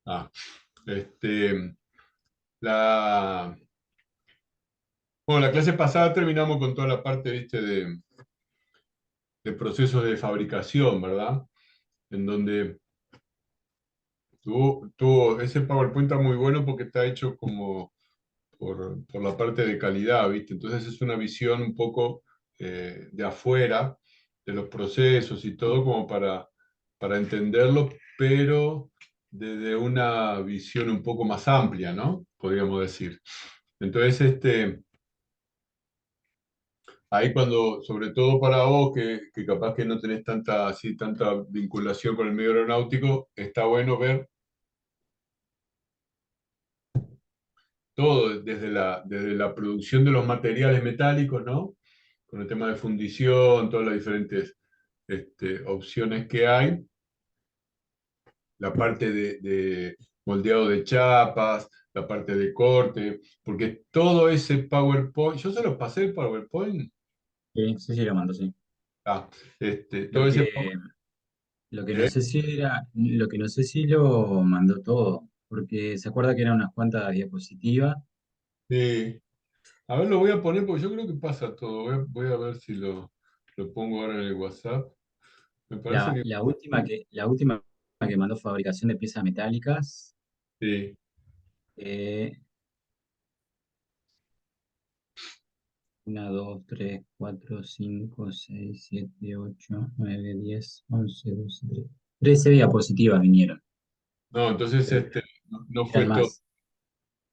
Ah, este, la, bueno, la clase pasada terminamos con toda la parte, viste, de procesos de fabricación, ¿verdad? En donde ese PowerPoint está muy bueno porque está hecho como por la parte de calidad, ¿viste? Entonces es una visión un poco de afuera de los procesos y todo como para entenderlo, pero desde una visión un poco más amplia, ¿no? Podríamos decir. Entonces, ahí cuando, sobre todo para vos, que capaz que no tenés tanta, así, tanta vinculación con el medio aeronáutico, está bueno ver todo, desde la producción de los materiales metálicos, ¿no? Con el tema de fundición, todas las diferentes opciones que hay, la parte de moldeado de chapas, la parte de corte, porque todo ese PowerPoint, yo se los pasé el PowerPoint, Sí, sí, sí, lo mando, sí. ah, todo Lo ese que, lo que no sé si era, lo que no sé si lo mandó todo, porque se acuerda que eran unas cuantas diapositivas. sí. A ver, lo voy a poner porque yo creo que pasa todo. Voy a ver si lo pongo ahora en el WhatsApp. Me parece que La última que mandó fabricación de piezas metálicas. sí. eh, 1, 2, 3, 4, 5, 6, 7, 8, 9, 10, 11, 12, 13 diapositivas vinieron, No, entonces pero no eran fue todo. más.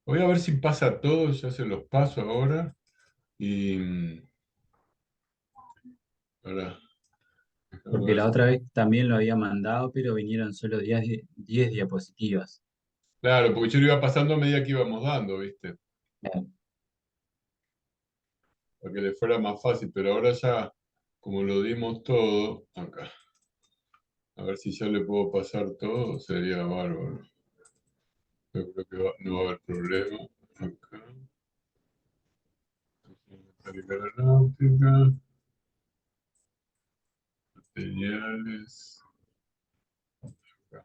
Voy a ver si pasa todo, ya se los paso ahora. Y ahora, déjame Porque ver la si. otra vez también lo había mandado, pero vinieron solo 10 diapositivas. Claro, porque yo lo iba pasando a medida que íbamos dando, ¿viste? Eh, Para que le fuera más fácil, pero ahora ya, como lo dimos todo, acá. A ver si ya le puedo pasar todo, sería bárbaro. Yo creo que no va a haber problema. Acá. Cargar aeronáutica, materiales. Acá.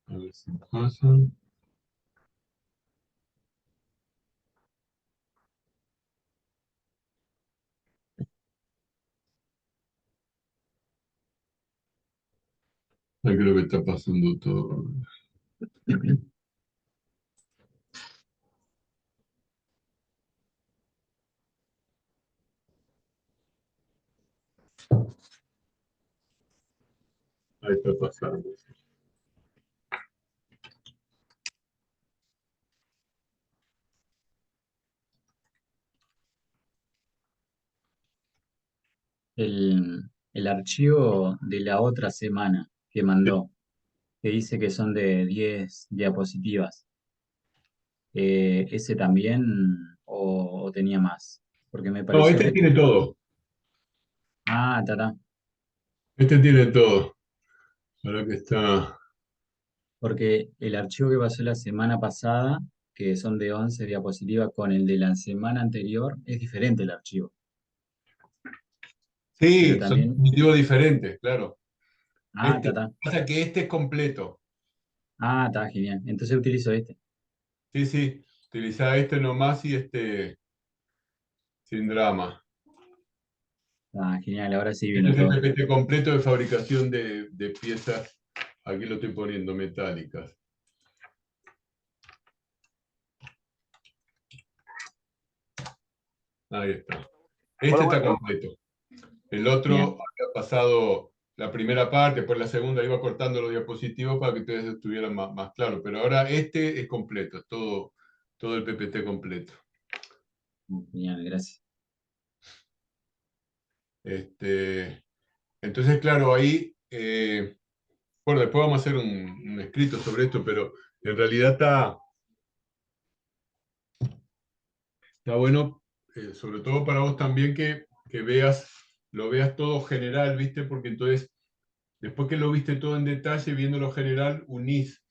A ver si pasa. Ahí creo que está pasando todo. Ahí está pasando. el archivo de la otra semana que mandó, que dice que son de 10 diapositivas, ¿ese también o tenía más? Porque me No, pareció este que tiene tenía. todo. Ah, ta. Este tiene todo. Ahora que está. Porque el archivo que pasó la semana pasada, que son de 11 diapositivas, con el de la semana anterior, es diferente el archivo. Pero Sí, son también. dispositivos diferentes, claro. Ah, ta. Pasa que este es completo. Ah, está genial. Entonces utilizo este. Sí, sí. Utiliza este nomás y sin drama. Ah, genial. Ahora sí Este vino es el todo. PPT completo de fabricación de piezas. Aquí lo estoy poniendo, metálicas. Ahí está. Este está completo. El otro Bien. había pasado la primera parte, después la segunda iba cortando los diapositivos para que ustedes estuvieran más claro. Pero ahora este es completo, es todo el PPT completo. Genial, gracias. Este, entonces, claro, ahí, bueno, después vamos a hacer un escrito sobre esto, pero en realidad está bueno, sobre todo para vos también, que lo veas todo general, ¿viste? Porque entonces, después que lo viste todo en detalle, viendo lo general, unís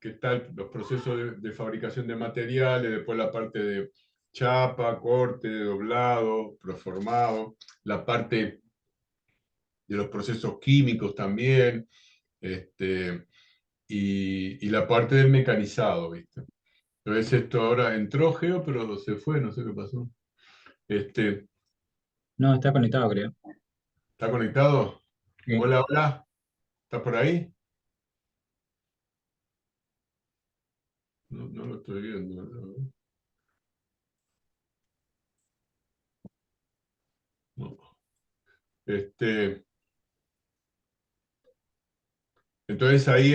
que están los procesos de fabricación de materiales, después la parte de chapa, corte, doblado, proformado, la parte de los procesos químicos también, y la parte del mecanizado, ¿viste? Entonces esto ahora entró Geo, pero se fue, no sé qué pasó. Este, No, está conectado, creo. ¿Está conectado? Sí. Hola, hola, ¿estás por ahí? No, no lo estoy viendo. No. No. Este, entonces ahí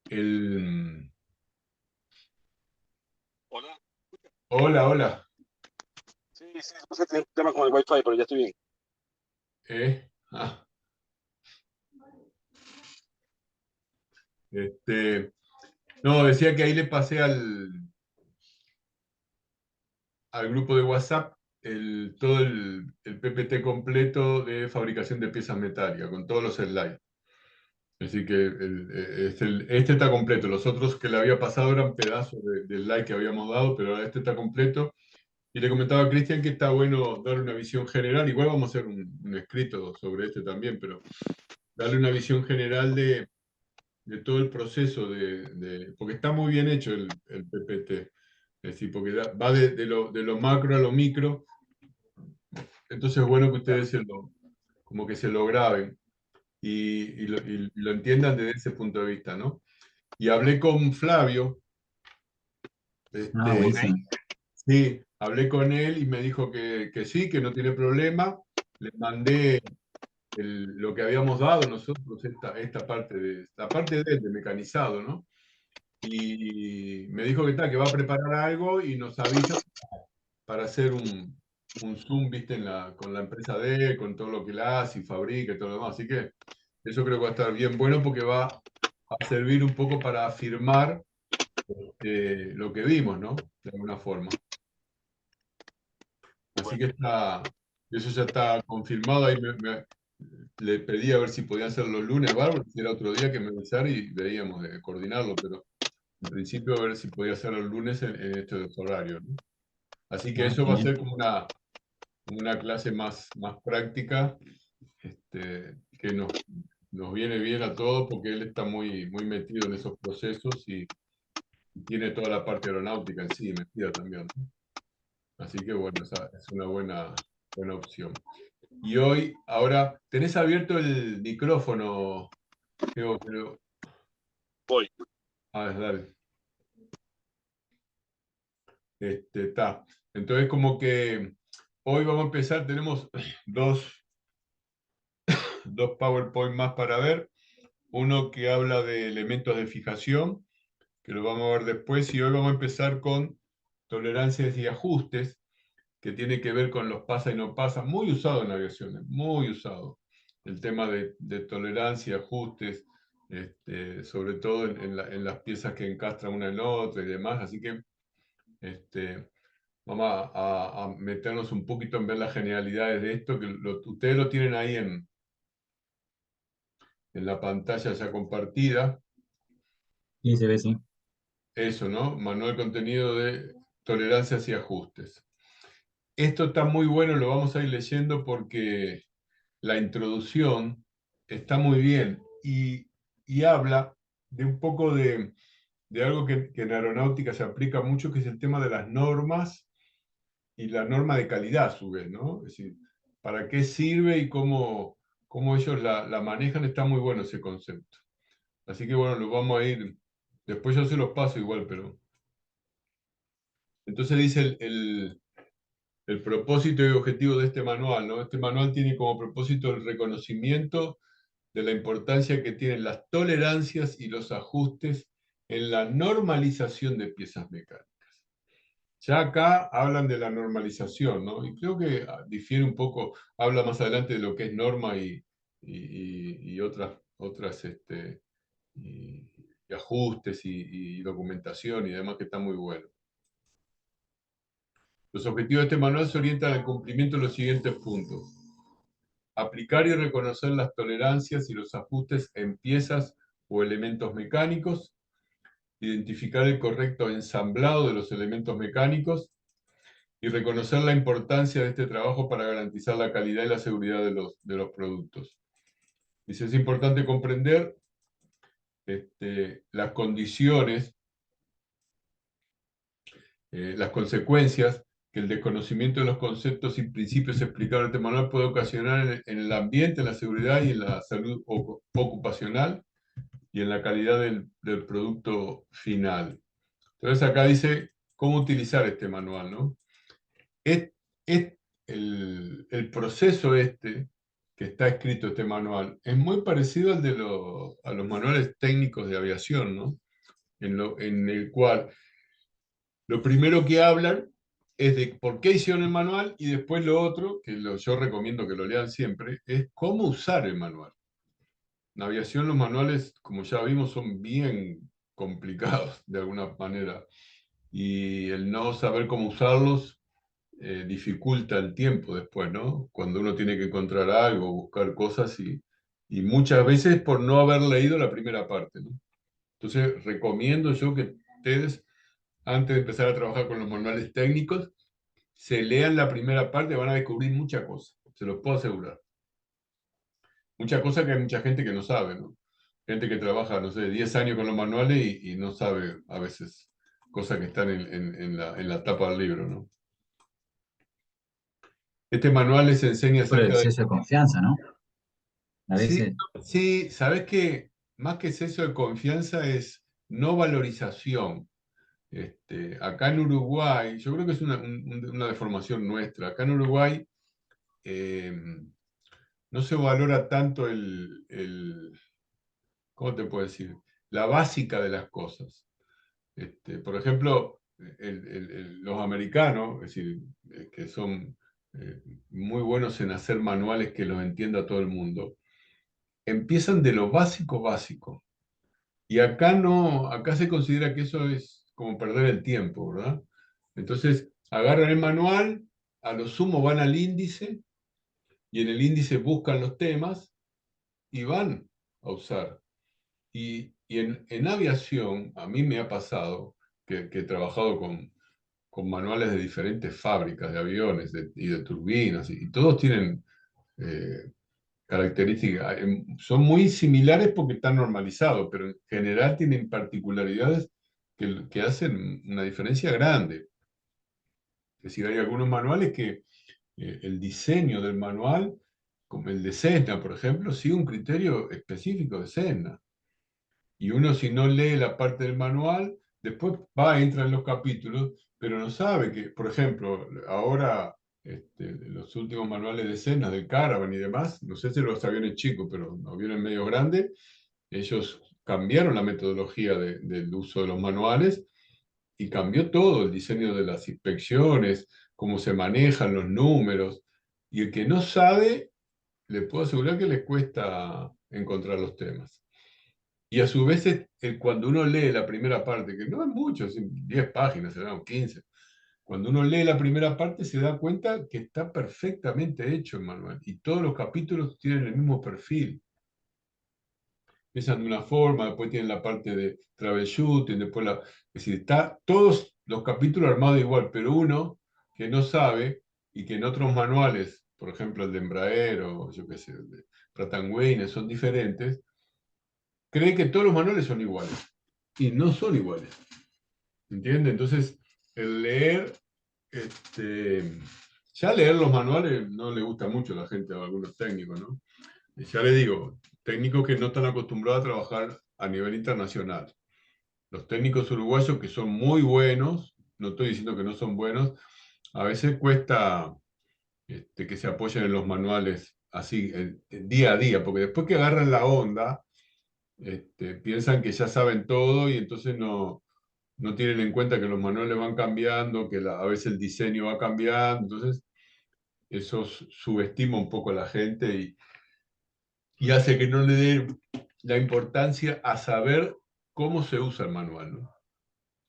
el... Hola. Hola, hola. Sí, sí, no sé, tengo un tema con el Wi-Fi, pero ya estoy bien. Ah, este, no, decía que ahí le pasé al grupo de WhatsApp todo el PPT completo de fabricación de piezas metálicas, con todos los slides. Así que este está completo. Los otros que le había pasado eran pedazos del like que habíamos dado, pero ahora este está completo. Y le comentaba a Cristian que está bueno darle una visión general. Igual vamos a hacer un escrito sobre este también, pero darle una visión general de todo el proceso porque está muy bien hecho el PPT. Es decir, porque va de lo macro a lo micro. Entonces es bueno que ustedes como que se lo graben y lo entiendan desde ese punto de vista, ¿no? Y hablé con Flavio, Ah, este, buenísimo. sí, hablé con él y me dijo que sí, que no tiene problema. Le mandé lo que habíamos dado nosotros, esta parte la parte de mecanizado, ¿no? Y me dijo que tal, que va a preparar algo y nos avisa para hacer un Zoom, ¿viste? Con la empresa de él, con todo lo que él hace y fabrica y todo lo demás. Así que eso creo que va a estar bien bueno porque va a servir un poco para afirmar lo que vimos, ¿no? De alguna forma. Así que eso ya está confirmado. Ahí le pedí a ver si podía hacerlo el lunes, bárbaro, si era otro día que me avisara y veíamos de coordinarlo, pero en principio a ver si podía hacerlo el lunes en estos horarios, ¿no? Así que Ah, eso va a genial. ser como una clase más práctica, que nos viene bien a todos porque él está muy metido en esos procesos y tiene toda la parte aeronáutica en sí metida también, ¿no? Así que bueno, esa es una buena opción. Y ahora, tenés abierto el micrófono, Geo, pero... Voy. Dale. Está. Entonces, como que hoy vamos a empezar, tenemos dos PowerPoint más para ver. Uno que habla de elementos de fijación, que lo vamos a ver después, y hoy vamos a empezar con tolerancias y ajustes, que tiene que ver con los pasa y no pasa, muy usado en aviación, muy usado. El tema de tolerancia, ajustes, sobre todo en las piezas que encastran una en otra y demás. Así que vamos a meternos un poquito en ver las generalidades de esto, que ustedes lo tienen ahí en la pantalla ya compartida. Sí, se ve, sí. Eso, ¿no? Manual contenido de tolerancias y ajustes. Esto está muy bueno, lo vamos a ir leyendo porque la introducción está muy bien y habla de un poco de algo que en aeronáutica se aplica mucho, que es el tema de las normas y la norma de calidad a su vez, ¿no? Es decir, para qué sirve y cómo ellos la manejan, está muy bueno ese concepto. Así que bueno, lo vamos a ir, después yo se los paso igual, pero... Entonces dice el propósito y objetivo de este manual, ¿no? Este manual tiene como propósito el reconocimiento de la importancia que tienen las tolerancias y los ajustes en la normalización de piezas mecánicas. Ya acá hablan de la normalización, ¿no? Y creo que difiere un poco, habla más adelante de lo que es norma y otras y, y ajustes y documentación y demás, que está muy bueno. Los objetivos de este manual se orientan al cumplimiento de los siguientes puntos: aplicar y reconocer las tolerancias y los ajustes en piezas o elementos mecánicos, identificar el correcto ensamblado de los elementos mecánicos, y reconocer la importancia de este trabajo para garantizar la calidad y la seguridad de los productos. Dice, es importante comprender las condiciones, las consecuencias que el desconocimiento de los conceptos y principios explicados en este manual puede ocasionar en el ambiente, en la seguridad y en la salud ocupacional y en la calidad del producto final. Entonces acá dice cómo utilizar este manual, ¿no? El proceso que está escrito este manual es muy parecido al de a los manuales técnicos de aviación, ¿no? En el cual lo primero que hablan es de por qué hicieron el manual y después lo otro, que yo recomiendo que lo lean siempre, es cómo usar el manual. En aviación los manuales, como ya vimos, son bien complicados de alguna manera y el no saber cómo usarlos dificulta el tiempo después, ¿no? Cuando uno tiene que encontrar algo, buscar cosas y muchas veces por no haber leído la primera parte, ¿no? Entonces recomiendo yo que ustedes, antes de empezar a trabajar con los manuales técnicos, se lean la primera parte, van a descubrir muchas cosas, se los puedo asegurar. Muchas cosas que hay mucha gente que no sabe, ¿no? Gente que trabaja, no sé, 10 años con los manuales y no sabe a veces cosas que están en la tapa del libro, ¿no? Este manual les enseña Por el acerca de... exceso de confianza, ¿no? A Sí, veces, sí, sabes que más que exceso de confianza es no valorización. Acá en Uruguay, yo creo que es una deformación nuestra. Acá en Uruguay eh, no se valora tanto ¿cómo te puedo decir? La básica de las cosas. Por ejemplo, los americanos, es decir, que son eh, muy buenos en hacer manuales que los entienda todo el mundo, empiezan de lo básico básico. Y acá no, acá se considera que eso es como perder el tiempo, ¿verdad? Entonces, agarran el manual, a lo sumo van al índice, y en el índice buscan los temas y van a usar. Y en aviación, a mí me ha pasado que he trabajado con manuales de diferentes fábricas de aviones y de turbinas, y todos tienen eh, características, son muy similares porque están normalizados, pero en general tienen particularidades que hacen una diferencia grande. Es decir, hay algunos manuales que el diseño del manual, como el de Cessna, por ejemplo, sigue un criterio específico de Cessna. Y uno si no lee la parte del manual, después entra en los capítulos, pero no sabe que, por ejemplo, ahora los últimos manuales de escenas del Caravan y demás, no sé si los aviones chicos, pero los aviones medio grandes, ellos cambiaron la metodología del uso de los manuales y cambió todo, el diseño de las inspecciones, cómo se manejan los números, y el que no sabe, le puedo asegurar que le cuesta encontrar los temas. Y a su vez, cuando uno lee la primera parte, que no es mucho, 10 páginas, serán 15, cuando uno lee la primera parte se da cuenta que está perfectamente hecho el manual y todos los capítulos tienen el mismo perfil. Empiezan de una forma, después tienen la parte de troubleshooting, después es decir, está todos los capítulos armados igual, pero uno que no sabe y que en otros manuales, por ejemplo el de Embraer o yo qué sé, el de Pratt & Whitney, son diferentes, cree que todos los manuales son iguales y no son iguales. ¿Entiende? Entonces, el leer, ya leer los manuales no le gusta mucho a la gente, a algunos técnicos, ¿no? Y ya le digo, técnicos que no están acostumbrados a trabajar a nivel internacional. Los técnicos uruguayos que son muy buenos, no estoy diciendo que no son buenos, a veces cuesta que se apoyen en los manuales así, día a día, porque después que agarran la onda, piensan que ya saben todo y entonces no tienen en cuenta que los manuales van cambiando, que a veces el diseño va cambiando, entonces eso subestima un poco a la gente y hace que no le dé la importancia a saber cómo se usa el manual, ¿no?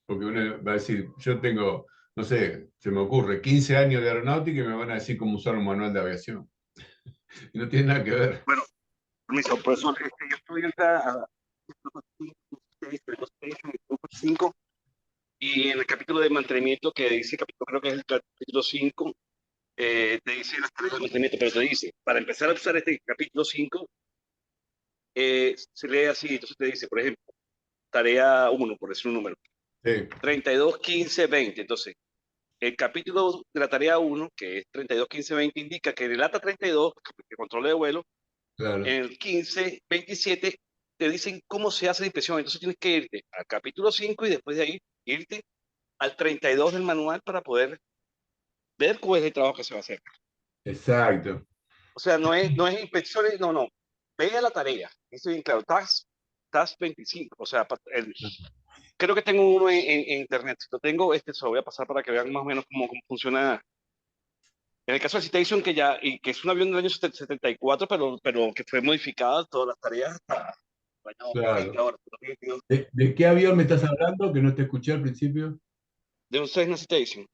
Porque uno va a decir, yo tengo, no sé, se me ocurre, 15 años de aeronáutica y me van a decir cómo usar un manual de aviación. Y no tiene nada que ver. Bueno, permiso, profesor, yo estoy ahorita a 5, Y en el capítulo de mantenimiento que dice, capítulo, creo que es el capítulo 5, te dice las tareas de mantenimiento, pero te dice, para empezar a usar este capítulo 5, se lee así, entonces te dice, por ejemplo, tarea 1, por decir un número, Sí, 32, 15, 20. Entonces, el capítulo de la tarea 1, que es 32, 15, 20, indica que en el ATA 32, que control de vuelo, claro. en el 15, 27, te dicen cómo se hace la inspección. Entonces tienes que irte al capítulo 5 y después de ahí irte al 32 del manual para poder ver cuál es el trabajo que se va a hacer. Exacto. O sea, no es inspecciones, no, no. Ve a la tarea. Eso es bien claro. Task 25. O sea, creo que tengo uno en internet. Si lo tengo, se lo voy a pasar para que vean más o menos cómo funciona. En el caso de Citation, que es un avión del año 74, pero que fue modificada todas las tareas hasta el año 20 Claro. ahora, 2022, ¿De qué avión me estás hablando? Que no te escuché al principio. de un Cessna Citation. Un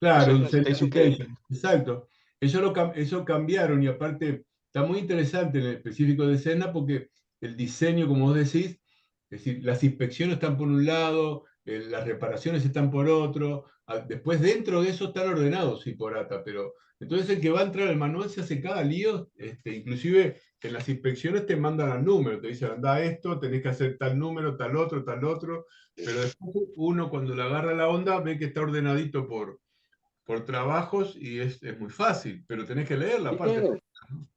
Claro, un Cessna Cessna Citation que... Citation, exacto. Eso cambiaron y aparte está muy interesante en el específico de Cessna porque el diseño, como vos decís, es decir, las inspecciones están por un lado, las reparaciones están por otro, después dentro de eso están ordenados, sí, por ATA, pero entonces el que va a entrar al manual se hace cada lío, inclusive en las inspecciones te mandan al número, te dicen, anda esto, tenés que hacer tal otro, pero después uno cuando le agarra la onda ve que está ordenadito por trabajos y es muy fácil, pero tenés que leer la Sí, parte claro. técnica, ¿no?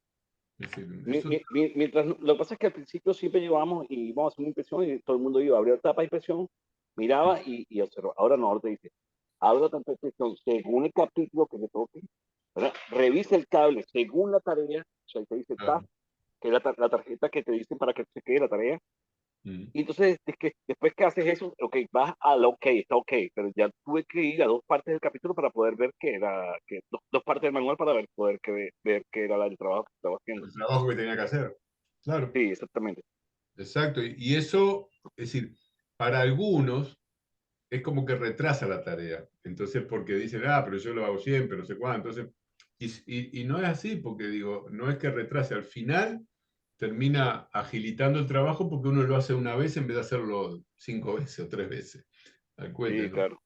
Es decir, eso, Mientras, lo que pasa es que al principio siempre llevábamos y íbamos a hacer una impresión y todo el mundo iba a abrir tapa de impresión, miraba y observaba. Ahora no, ahora te dice, abra tanta impresión según el capítulo que le toque, ¿verdad? Revisa el cable según la tarea, o sea, te dice task, claro. que es la tarjeta que te dicen para que se quede la tarea. Mm. Y entonces, es que después que haces eso, ok, vas al ok, está ok, pero ya tuve que ir a dos partes del capítulo para poder ver qué era, dos partes del manual para poder ver qué era el trabajo que estaba haciendo. El trabajo que tenía que hacer. Claro, Sí, exactamente. exacto. Y eso, es decir, para algunos es como que retrasa la tarea. Entonces, porque dicen, pero yo lo hago siempre, no sé cuánto. Entonces, y no es así, porque digo, no es que retrase. Al final termina agilitando el trabajo porque uno lo hace una vez en vez de hacerlo 5 veces o 3 veces. Al cuete, Sí, ¿no? claro.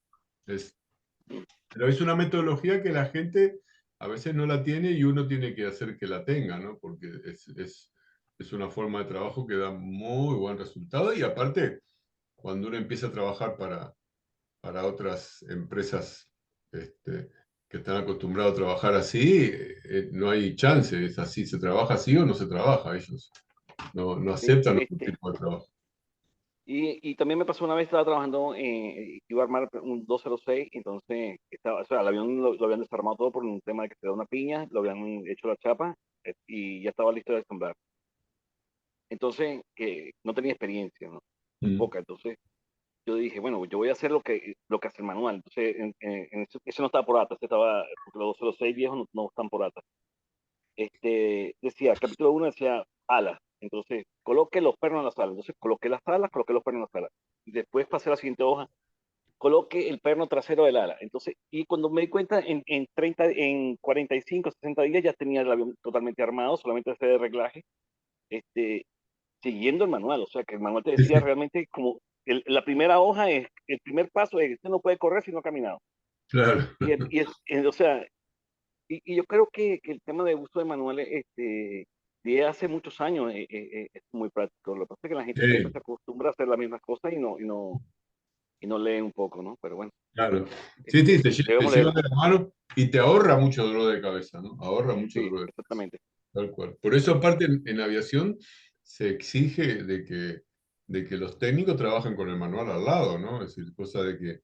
Es, pero es una metodología que la gente a veces no la tiene y uno tiene que hacer que la tenga, ¿no? Porque es una forma de trabajo que da muy buen resultado y aparte, cuando uno empieza a trabajar para otras empresas que están acostumbrados a trabajar así, no hay chance, es así, se trabaja así o no se trabaja, ellos no Sí, aceptan otro tipo de trabajo. y también me pasó una vez, estaba trabajando, iba a armar un 206, entonces o sea, el avión lo habían desarmado todo por un tema de que se da una piña, lo habían hecho la chapa y ya estaba listo de ensamblar. Entonces, no tenía experiencia, ¿no? Muy Mm, poca. Entonces, yo dije, bueno, yo voy a hacer lo que hace el manual. Entonces, eso no estaba por ATA, porque los 206 viejos no están por ATA. Decía, capítulo 1 decía alas. Entonces, coloque los pernos en las alas. Entonces, coloqué las alas, coloqué los pernos en las alas. Después pasé a la siguiente hoja, coloque el perno trasero del ala. Entonces, y cuando me di cuenta, en 45, 60 días ya tenía el avión totalmente armado, solamente ese de reglaje, este, siguiendo el manual. O sea, que el manual te sí, decía sí, realmente como, la primera hoja es, el primer paso es, usted no puede correr si no ha caminado. claro. O sea, y yo creo que el tema de uso de manuales, de hace muchos años, es muy práctico. Lo que pasa es que la gente siempre Sí, se acostumbra a hacer las mismas cosas y no lee un poco, ¿no? Pero bueno, claro. Sí, sí, te debemos lleva leer. de la mano y te ahorra mucho dolor de cabeza, ¿no? Ahorra mucho Sí, dolor de cabeza, exactamente. tal cual. Por eso, aparte, en aviación se exige de que los técnicos trabajen con el manual al lado, ¿no? Es decir, cosa de que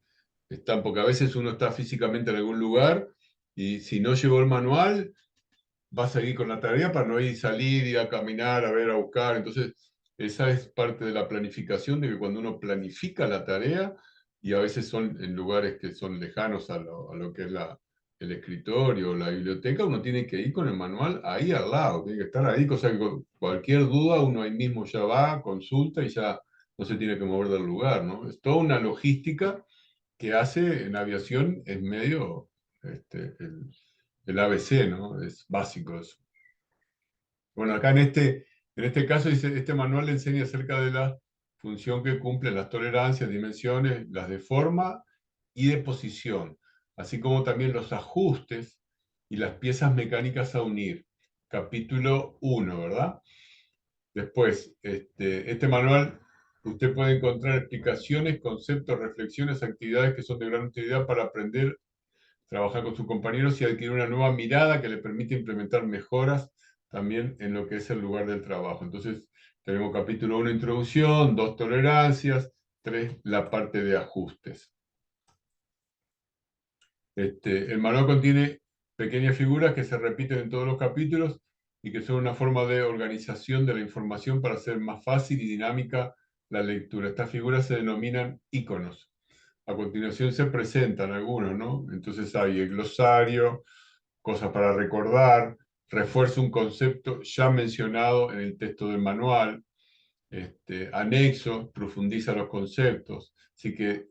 están, porque a veces uno está físicamente en algún lugar y si no llevó el manual, va a seguir con la tarea para no ir salir, ir a caminar, a ver, a buscar. Entonces, esa es parte de la planificación, de que cuando uno planifica la tarea, y a veces son en lugares que son lejanos a lo que es el escritorio o la biblioteca, uno tiene que ir con el manual ahí al lado, tiene que estar ahí, cosa que cualquier duda uno ahí mismo ya va, consulta y ya no se tiene que mover del lugar, ¿no? Es toda una logística que hace en aviación es medio el ABC, ¿no? Es básico eso. Bueno, acá en este caso dice, este manual le enseña acerca de la función que cumplen las tolerancias, dimensiones, las de forma y de posición, así como también los ajustes y las piezas mecánicas a unir. Capítulo 1, ¿verdad? Después, este manual, usted puede encontrar explicaciones, conceptos, reflexiones, actividades que son de gran utilidad para aprender, trabajar con sus compañeros y adquirir una nueva mirada que le permite implementar mejoras también en lo que es el lugar del trabajo. Entonces, tenemos capítulo 1, introducción, 2, tolerancias, 3, la parte de ajustes. El manual contiene pequeñas figuras que se repiten en todos los capítulos y que son una forma de organización de la información para hacer más fácil y dinámica la lectura. Estas figuras se denominan iconos. A continuación se presentan algunos, ¿no? Entonces hay el glosario, cosas para recordar, refuerza un concepto ya mencionado en el texto del manual, anexo, profundiza los conceptos. Así que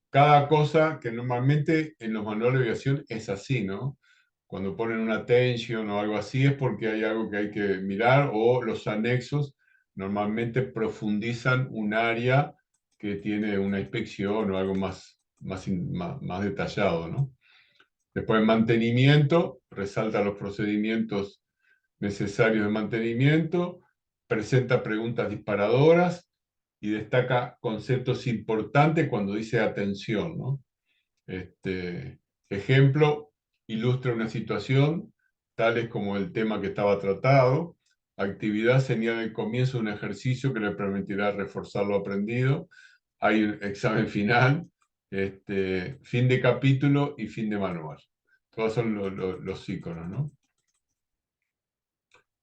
cada cosa que normalmente en los manuales de aviación es así, ¿no? Cuando ponen una attention o algo así es porque hay algo que hay que mirar, o los anexos normalmente profundizan un área que tiene una inspección o algo más detallado, ¿no? Después, mantenimiento, resalta los procedimientos necesarios de mantenimiento, presenta preguntas disparadoras y destaca conceptos importantes cuando dice atención, ¿no? Ejemplo, ilustra una situación, tales como el tema que estaba tratado. Actividad señala el comienzo de un ejercicio que le permitirá reforzar lo aprendido. Hay un examen final, fin de capítulo y fin de manual. Todos son los iconos, ¿no?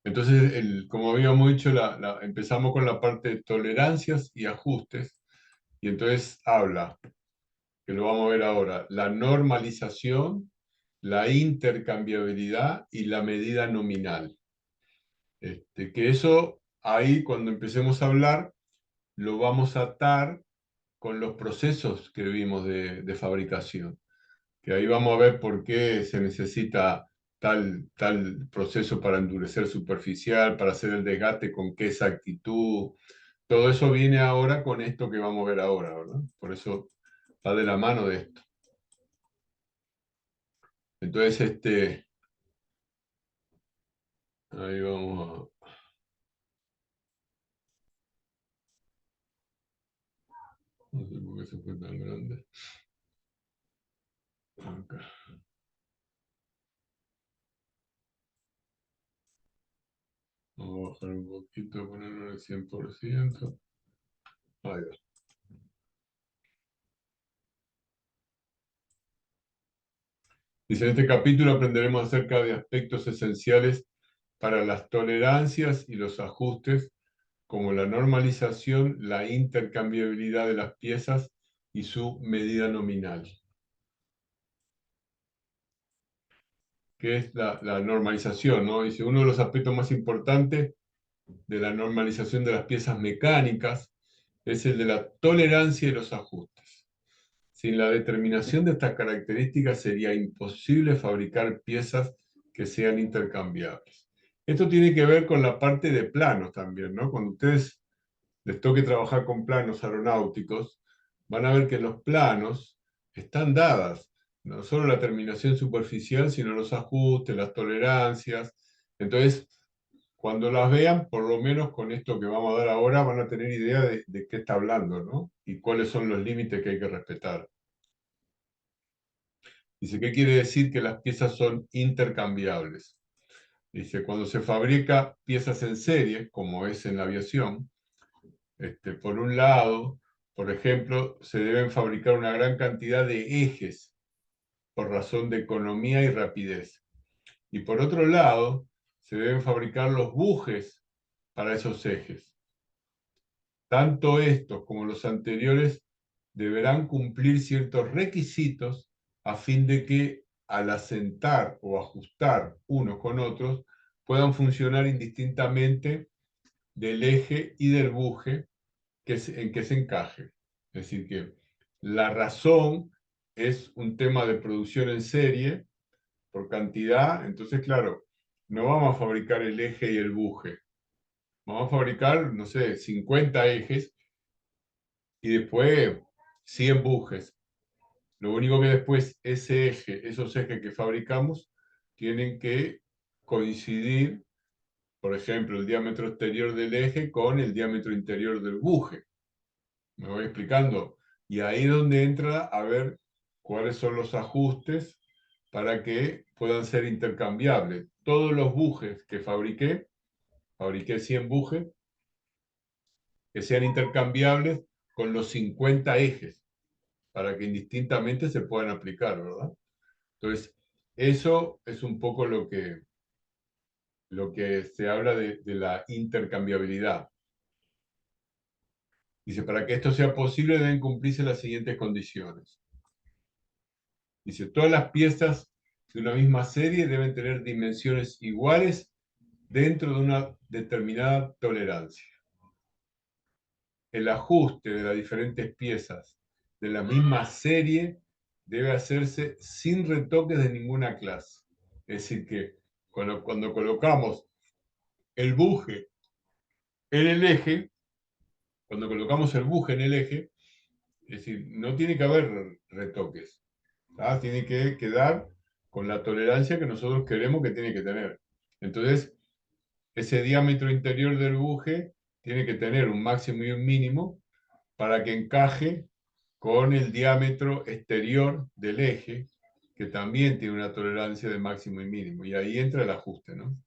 Entonces, como habíamos dicho, empezamos con la parte de tolerancias y ajustes, y entonces habla, que lo vamos a ver ahora, la normalización, la intercambiabilidad y la medida nominal. Que eso, ahí cuando empecemos a hablar, lo vamos a atar con los procesos que vimos de fabricación. Que ahí vamos a ver por qué se necesita tal proceso para endurecer superficial, para hacer el desgaste, con qué exactitud. Todo eso viene ahora con esto que vamos a ver ahora, ¿verdad? Por eso va de la mano de esto. Entonces, ahí vamos a... No sé por qué se fue tan grande. Acá. Vamos a bajar un poquito, ponerlo en el 100%. Ahí va. Dice, en este capítulo aprenderemos acerca de aspectos esenciales para las tolerancias y los ajustes, como la normalización, la intercambiabilidad de las piezas y su medida nominal. ¿Qué es la normalización, ¿no? Dice, uno de los aspectos más importantes de la normalización de las piezas mecánicas es el de la tolerancia y los ajustes. Sin la determinación de estas características sería imposible fabricar piezas que sean intercambiables. Esto tiene que ver con la parte de planos también, ¿no? Cuando ustedes les toque trabajar con planos aeronáuticos, van a ver que los planos están dadas, no solo la terminación superficial, sino los ajustes, las tolerancias. Entonces, cuando las vean, por lo menos con esto que vamos a dar ahora, van a tener idea de qué está hablando, ¿no? Y cuáles son los límites que hay que respetar. Dice, ¿qué quiere decir que las piezas son intercambiables? Dice, cuando se fabrica piezas en serie, como es en la aviación, por un lado, por ejemplo, se deben fabricar una gran cantidad de ejes por razón de economía y rapidez. Y por otro lado, se deben fabricar los bujes para esos ejes. Tanto estos como los anteriores deberán cumplir ciertos requisitos a fin de que al asentar o ajustar unos con otros puedan funcionar indistintamente del eje y del buje en que se encaje. Es decir, que la razón es un tema de producción en serie por cantidad, entonces claro, no vamos a fabricar el eje y el buje, vamos a fabricar, no sé, 50 ejes y después 100 bujes. Lo único que después ese eje, esos ejes que fabricamos, tienen que coincidir, por ejemplo, el diámetro exterior del eje con el diámetro interior del buje. ¿Me voy explicando? Y ahí es donde entra a ver cuáles son los ajustes para que puedan ser intercambiables. Todos los bujes que fabriqué 100 bujes, que sean intercambiables con los 50 ejes, para que indistintamente se puedan aplicar, ¿verdad? Entonces, eso es un poco lo que se habla de la intercambiabilidad. Dice, para que esto sea posible deben cumplirse las siguientes condiciones. Dice, todas las piezas de una misma serie deben tener dimensiones iguales dentro de una determinada tolerancia. El ajuste de las diferentes piezas de la misma serie debe hacerse sin retoques de ninguna clase. Es decir, que cuando colocamos el buje en el eje, cuando colocamos el buje en el eje, es decir, no tiene que haber retoques. ¿Tá? Tiene que quedar con la tolerancia que nosotros queremos que tiene que tener. Entonces, ese diámetro interior del buje tiene que tener un máximo y un mínimo para que encaje con el diámetro exterior del eje, que también tiene una tolerancia de máximo y mínimo. Y ahí entra el ajuste, ¿no?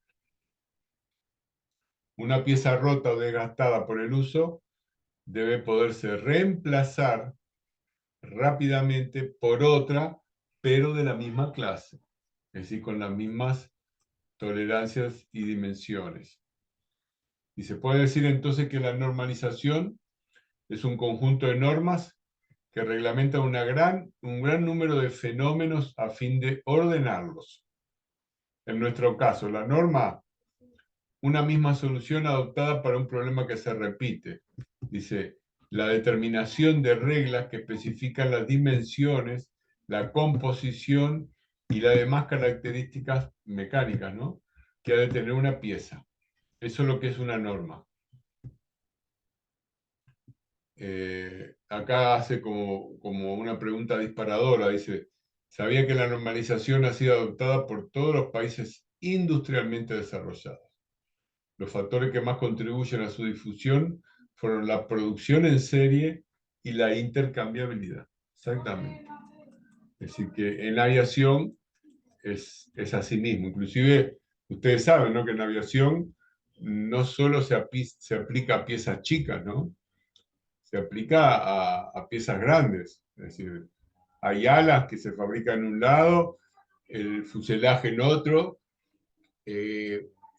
Una pieza rota o desgastada por el uso debe poderse reemplazar rápidamente por otra, pero de la misma clase, es decir, con las mismas tolerancias y dimensiones. Y se puede decir entonces que la normalización es un conjunto de normas que reglamentan un gran número de fenómenos a fin de ordenarlos. En nuestro caso, la norma, una misma solución adoptada para un problema que se repite. Dice, la determinación de reglas que especifican las dimensiones, la composición y las demás características mecánicas, ¿no?, que ha de tener una pieza. Eso es lo que es una norma. Acá hace como una pregunta disparadora, dice, ¿sabía que la normalización ha sido adoptada por todos los países industrialmente desarrollados? Los factores que más contribuyen a su difusión fueron la producción en serie y la intercambiabilidad. Exactamente. Es decir, que en la aviación es así mismo. Inclusive, ustedes saben, ¿no?, que en la aviación no solo se aplica a piezas chicas, ¿no? Se aplica a piezas grandes. Es decir, hay alas que se fabrican en un lado, el fuselaje en otro,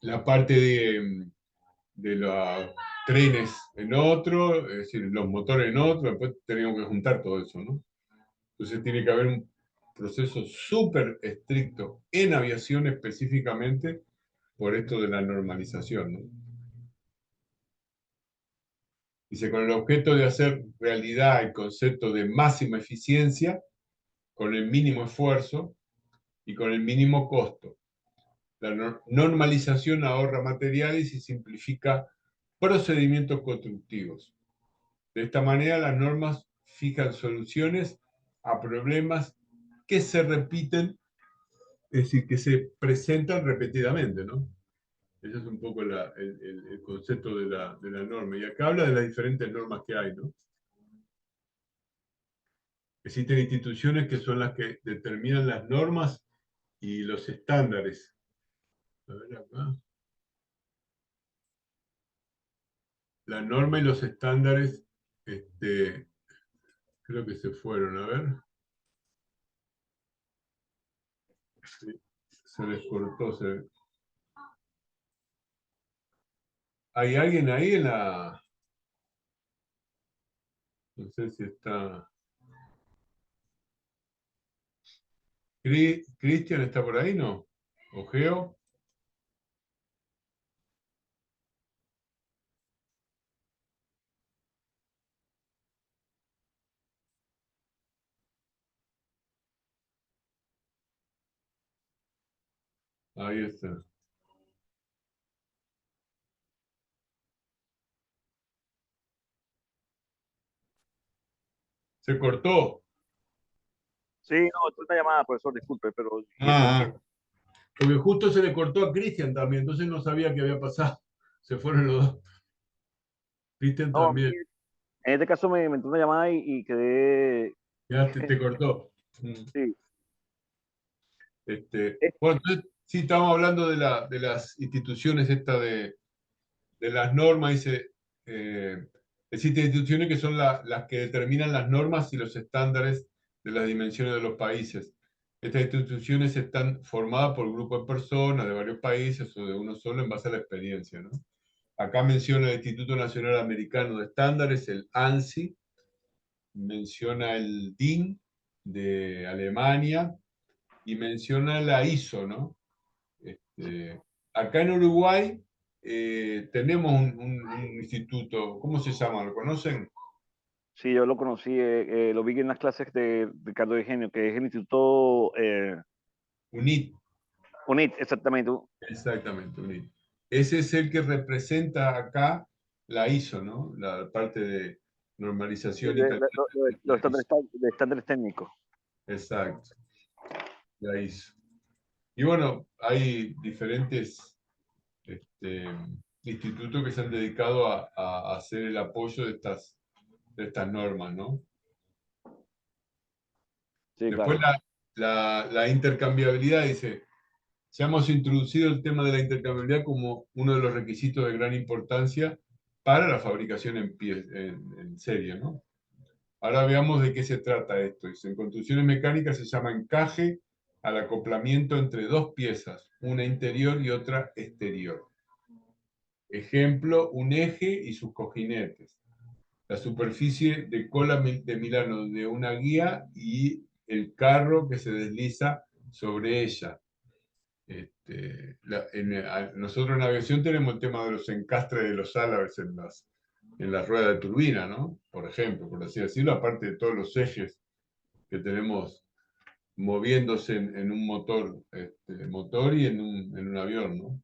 la parte de los trenes en otro, es decir, los motores en otro, después tenemos que juntar todo eso, ¿no? Entonces tiene que haber un proceso súper estricto en aviación específicamente por esto de la normalización, ¿no? Dice, con el objeto de hacer realidad el concepto de máxima eficiencia, con el mínimo esfuerzo y con el mínimo costo. La normalización ahorra materiales y simplifica procedimientos constructivos. De esta manera, las normas fijan soluciones a problemas que se repiten, es decir, que se presentan repetidamente, ¿no? Ese es un poco el concepto de la norma. Y acá habla de las diferentes normas que hay, ¿no? Existen instituciones que son las que determinan las normas y los estándares. A ver acá. La norma y los estándares, creo que se fueron, a ver. Sí, se les cortó. ¿Hay alguien ahí en la...? No sé si está... ¿Cristian está por ahí, no? ¿O Geo? Ahí está. Se cortó. Sí, no, es una llamada, profesor, disculpe, pero y eso Ah, entiendo. porque justo se le cortó a Cristian también, entonces no sabía qué había pasado. Se fueron los dos. Cristian No, a mí, también. en este caso me entró una llamada y quedé, Ya te cortó. Mm. sí. Bueno, entonces sí, estábamos hablando de las instituciones de las normas, dice, existen instituciones que son las que determinan las normas y los estándares de las dimensiones de los países. Estas instituciones están formadas por grupos de personas de varios países o de uno solo en base a la experiencia, ¿no? Acá menciona el Instituto Nacional Americano de Estándares, el ANSI, menciona el DIN de Alemania y menciona la ISO, ¿no? Acá en Uruguay tenemos un instituto, ¿cómo se llama? ¿Lo conocen? Sí, yo lo conocí, lo vi en las clases de Ricardo Eugenio, que es el Instituto UNIT, UNIT, exactamente. exactamente, UNIT. Ese es el que representa acá la ISO, ¿no? La parte de normalización y calidad. Los estándares, de estándares técnicos. Exacto, la ISO. Y bueno, hay diferentes este, institutos que se han dedicado a hacer el apoyo de estas normas, ¿no? Sí, Después claro. la intercambiabilidad, dice, ya hemos introducido el tema de la intercambiabilidad como uno de los requisitos de gran importancia para la fabricación en serie, ¿no? Ahora veamos de qué se trata esto. Dice, en construcciones mecánicas se llama encaje al acoplamiento entre dos piezas, una interior y otra exterior. Ejemplo, un eje y sus cojinetes. La superficie de cola de Milano de una guía y el carro que se desliza sobre ella. Nosotros en aviación tenemos el tema de los encastres de los álabes en las ruedas de turbina, ¿no? Por ejemplo, por así decirlo, aparte de todos los ejes que tenemos moviéndose en un motor y en un avión, ¿no?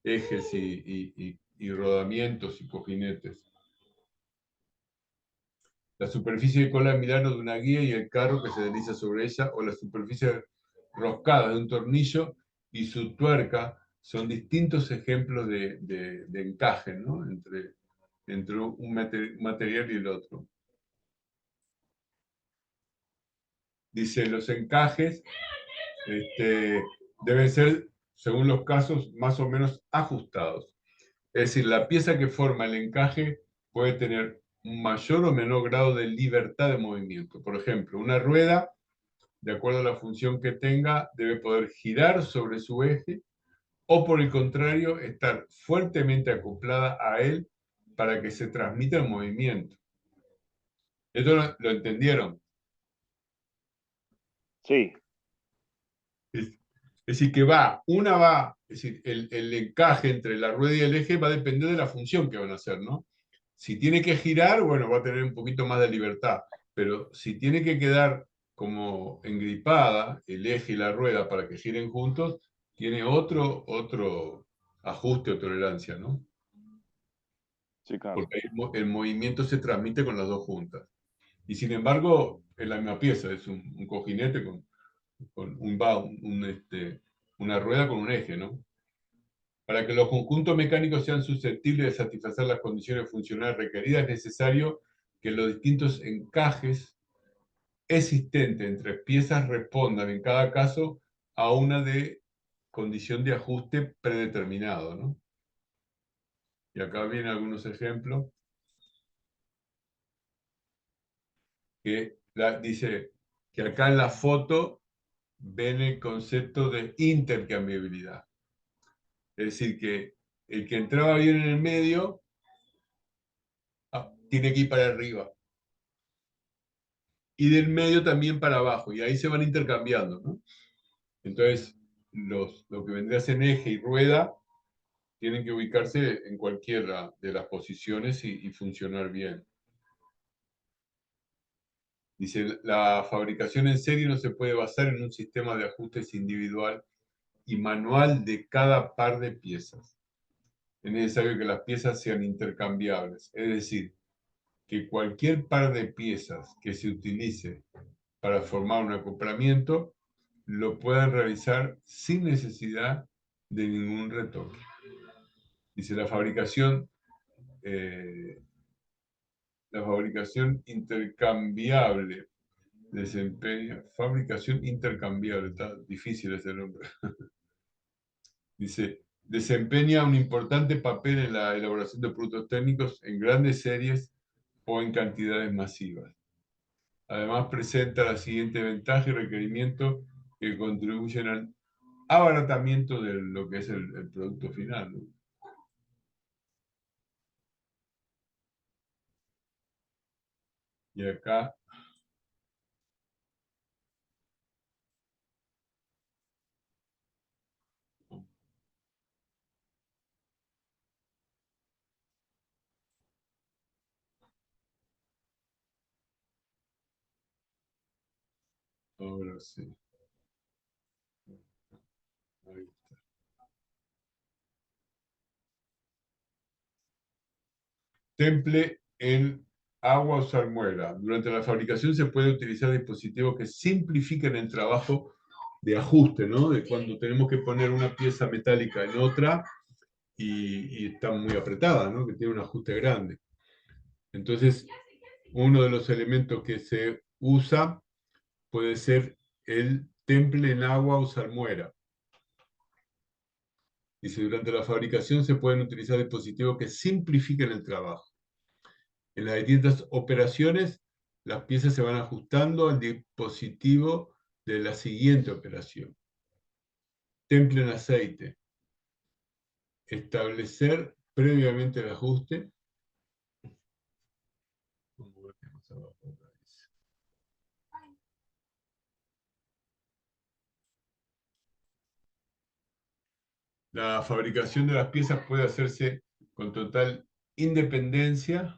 Ejes y rodamientos y cojinetes. La superficie de cola de Milano de una guía y el carro que se desliza sobre ella, o la superficie roscada de un tornillo y su tuerca, son distintos ejemplos de encaje, ¿no? Entre un material y el otro. Dice, los encajes deben ser, según los casos, más o menos ajustados. Es decir, la pieza que forma el encaje puede tener un mayor o menor grado de libertad de movimiento. Por ejemplo, una rueda, de acuerdo a la función que tenga, debe poder girar sobre su eje o, por el contrario, estar fuertemente acoplada a él para que se transmita el movimiento. ¿Esto lo entendieron? Sí, Es decir, es decir, el encaje entre la rueda y el eje va a depender de la función que van a hacer, ¿no? Si tiene que girar, bueno, va a tener un poquito más de libertad, pero si tiene que quedar como engripada el eje y la rueda para que giren juntos, tiene otro ajuste o tolerancia, ¿no? sí, claro. Porque ahí el movimiento se transmite con las dos juntas. Y sin embargo, es la misma pieza, es un cojinete con una rueda con un eje, ¿no? Para que los conjuntos mecánicos sean susceptibles de satisfacer las condiciones funcionales requeridas, es necesario que los distintos encajes existentes entre piezas respondan en cada caso a una condición de ajuste predeterminado, ¿no? Y acá vienen algunos ejemplos que dice que acá en la foto ven el concepto de intercambiabilidad. Es decir, que el que entraba bien en el medio tiene que ir para arriba. Y del medio también para abajo. Y ahí se van intercambiando, ¿no? Entonces, lo que vendría a ser eje y rueda tienen que ubicarse en cualquiera de las posiciones y funcionar bien. Dice, la fabricación en serie no se puede basar en un sistema de ajustes individual y manual de cada par de piezas. Es necesario que las piezas sean intercambiables, es decir, que cualquier par de piezas que se utilice para formar un acoplamiento, lo puedan realizar sin necesidad de ningún retoque. Dice, la fabricación intercambiable desempeña, fabricación intercambiable, está difícil ese nombre. Dice, desempeña un importante papel en la elaboración de productos técnicos en grandes series o en cantidades masivas. Además, presenta la siguiente ventaja y requerimiento que contribuyen al abaratamiento de lo que es el producto final, ¿no? Y acá, ahora sí. Ahí está. Temple en agua o salmuera. Durante la fabricación se puede utilizar dispositivos que simplifiquen el trabajo de ajuste, ¿no? De cuando tenemos que poner una pieza metálica en otra y está muy apretada, ¿no? Que tiene un ajuste grande. Entonces, uno de los elementos que se usa puede ser el temple en agua o salmuera. Dice, durante la fabricación se pueden utilizar dispositivos que simplifiquen el trabajo. En las distintas operaciones, las piezas se van ajustando al dispositivo de la siguiente operación. Temple en aceite. Establecer previamente el ajuste. La fabricación de las piezas puede hacerse con total independencia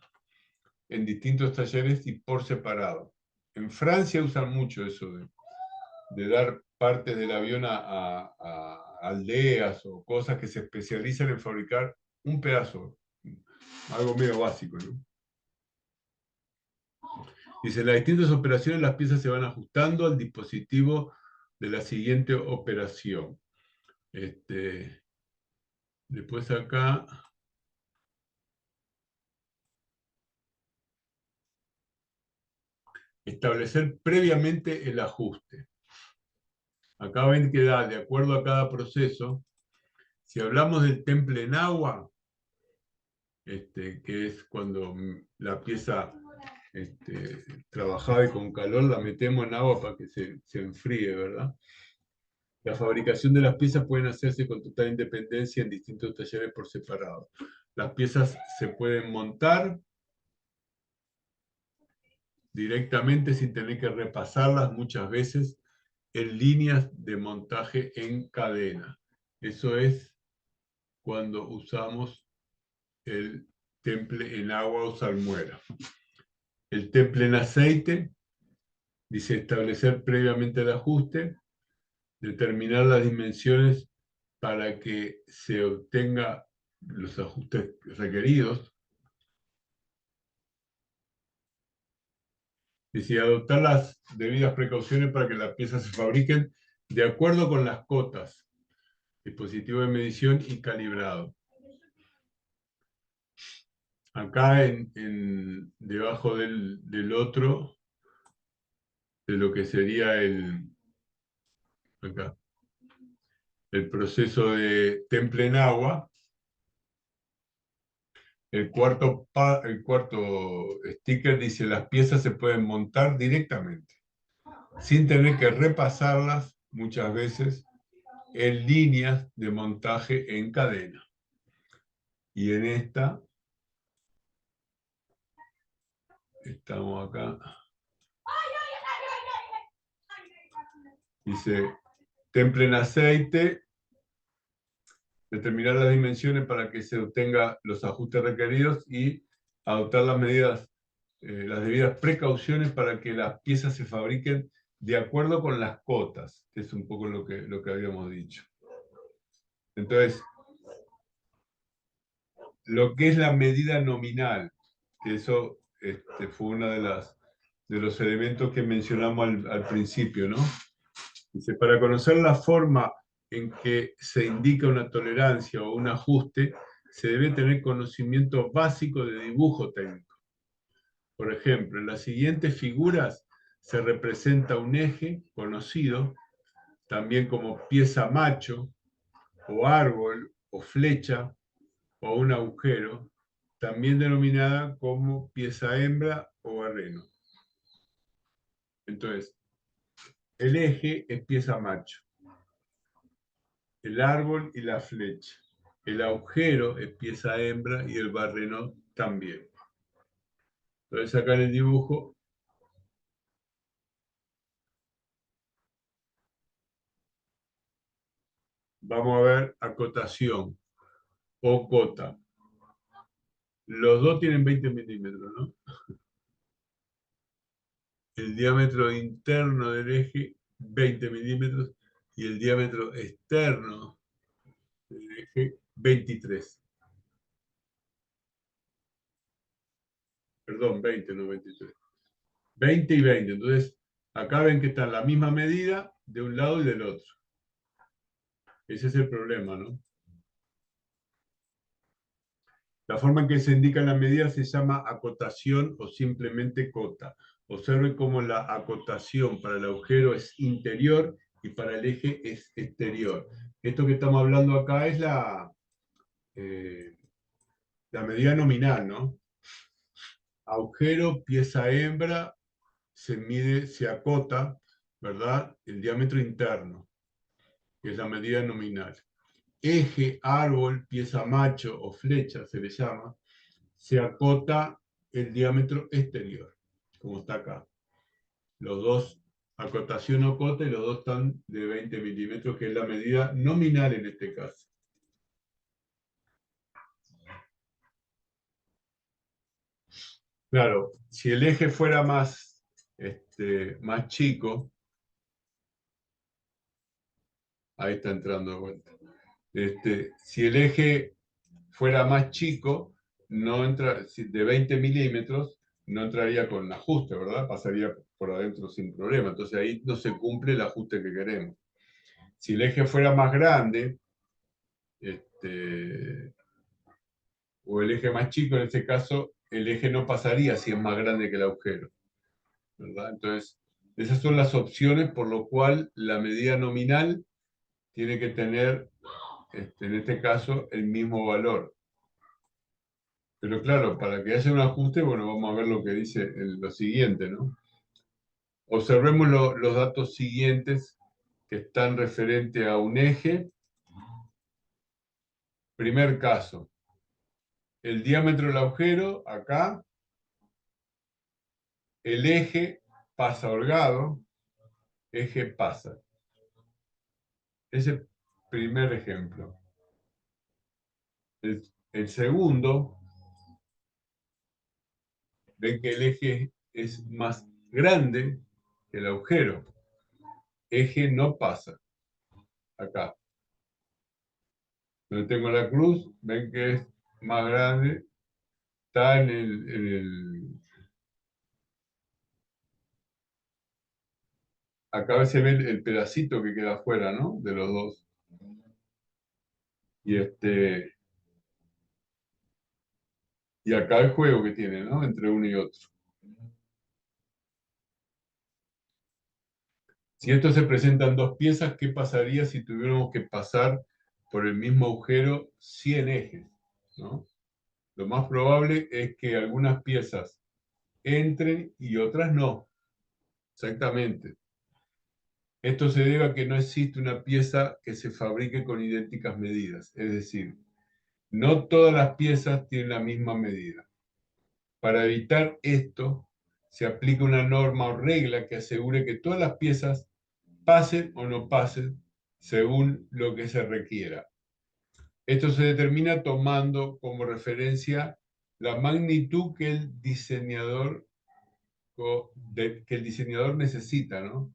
en distintos talleres y por separado. En Francia usan mucho eso de dar partes del avión a aldeas o cosas que se especializan en fabricar un pedazo, algo medio básico, ¿no? Dice, en las distintas operaciones las piezas se van ajustando al dispositivo de la siguiente operación. Después acá... Establecer previamente el ajuste. Acá ven que da, de acuerdo a cada proceso, si hablamos del temple en agua, que es cuando la pieza trabajada y con calor la metemos en agua para que se enfríe, ¿verdad? La fabricación de las piezas pueden hacerse con total independencia en distintos talleres por separado. Las piezas se pueden montar directamente sin tener que repasarlas muchas veces en líneas de montaje en cadena. Eso es cuando usamos el temple en agua o salmuera. El temple en aceite dice establecer previamente el ajuste, determinar las dimensiones para que se obtenga los ajustes requeridos. Dice adoptar las debidas precauciones para que las piezas se fabriquen de acuerdo con las cotas, dispositivo de medición y calibrado. Acá debajo del otro, de lo que sería acá, el proceso de temple en agua, el cuarto sticker dice las piezas se pueden montar directamente, sin tener que repasarlas muchas veces en líneas de montaje en cadena. Y en esta, estamos acá, dice temple en aceite, determinar las dimensiones para que se obtenga los ajustes requeridos y adoptar las medidas, las debidas precauciones para que las piezas se fabriquen de acuerdo con las cotas, que es un poco lo que habíamos dicho. Entonces, lo que es la medida nominal, que eso fue una de de los elementos que mencionamos al principio, ¿no? Dice, para conocer la forma en que se indica una tolerancia o un ajuste, se debe tener conocimiento básico de dibujo técnico. Por ejemplo, en las siguientes figuras se representa un eje conocido, también como pieza macho, o árbol, o flecha, o un agujero, también denominada como pieza hembra o barreno. Entonces, el eje es pieza macho, el árbol y la flecha. El agujero es pieza hembra y el barreno también. Entonces acá en el dibujo vamos a ver acotación o cota. Los dos tienen 20 milímetros, ¿no? El diámetro interno del eje, 20 milímetros, y el diámetro externo del eje, 23. Perdón, 20, no 23. 20 y 20. Entonces, acá ven que están la misma medida de un lado y del otro. Ese es el problema, ¿no? La forma en que se indican las medidas se llama acotación o simplemente cota. Observe cómo la acotación para el agujero es interior y para el eje es exterior. Esto que estamos hablando acá es la medida nominal, ¿no? Agujero, pieza hembra, se mide, se acota, ¿verdad? El diámetro interno, que es la medida nominal. Eje, árbol, pieza macho o flecha, se le llama, se acota el diámetro exterior, como está acá. Los dos, acotación o cota, y los dos están de 20 milímetros, que es la medida nominal en este caso. Claro, si el eje fuera más chico, ahí está entrando de vuelta. Si el eje fuera más chico, no entra, de 20 milímetros, no entraría con ajuste, ¿verdad? Pasaría por adentro sin problema. Entonces ahí no se cumple el ajuste que queremos. Si el eje fuera más grande, o el eje más chico, en este caso, el eje no pasaría si es más grande que el agujero, ¿verdad? Entonces, esas son las opciones por lo cual la medida nominal tiene que tener, en este caso, el mismo valor. Pero claro, para que haya un ajuste, bueno, vamos a ver lo que dice lo siguiente, ¿no? Observemos los datos siguientes que están referentes a un eje. Primer caso, el diámetro del agujero, acá, el eje pasa holgado, eje pasa. Ese primer ejemplo. El segundo, ven que el eje es más grande que el agujero. Eje no pasa. Acá. Donde tengo la cruz, ven que es más grande. Está acá se ve el pedacito que queda afuera, ¿no? De los dos. Y acá el juego que tiene, ¿no? Entre uno y otro. Si esto se presentan dos piezas, ¿qué pasaría si tuviéramos que pasar por el mismo agujero 100 ejes, ¿no? Lo más probable es que algunas piezas entren y otras no. Exactamente. Esto se debe a que no existe una pieza que se fabrique con idénticas medidas. Es decir, no todas las piezas tienen la misma medida. Para evitar esto, se aplica una norma o regla que asegure que todas las piezas pasen o no pasen según lo que se requiera. Esto se determina tomando como referencia la magnitud que el diseñador necesita, ¿no?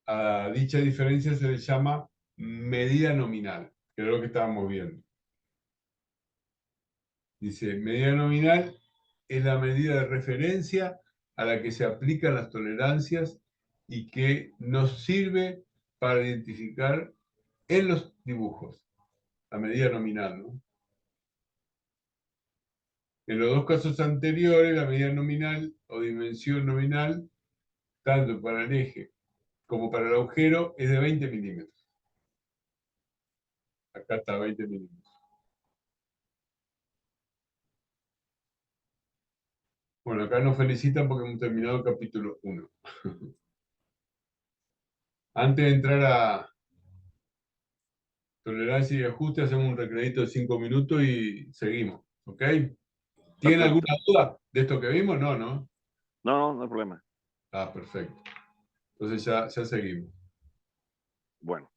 A dicha diferencia se le llama medida nominal, que es lo que estábamos viendo. Dice, medida nominal es la medida de referencia a la que se aplican las tolerancias y que nos sirve para identificar en los dibujos la medida nominal, ¿no? En los dos casos anteriores, la medida nominal o dimensión nominal, tanto para el eje como para el agujero, es de 20 milímetros. Acá está 20 milímetros. Bueno, acá nos felicitan porque hemos terminado el capítulo 1. Antes de entrar a tolerancia y ajuste, hacemos un recrédito de 5 minutos y seguimos. ¿Ok? ¿Tienen Perfecto. alguna duda de esto que vimos? No, ¿no? No, no hay problema. Ah, perfecto. Entonces ya seguimos. Bueno.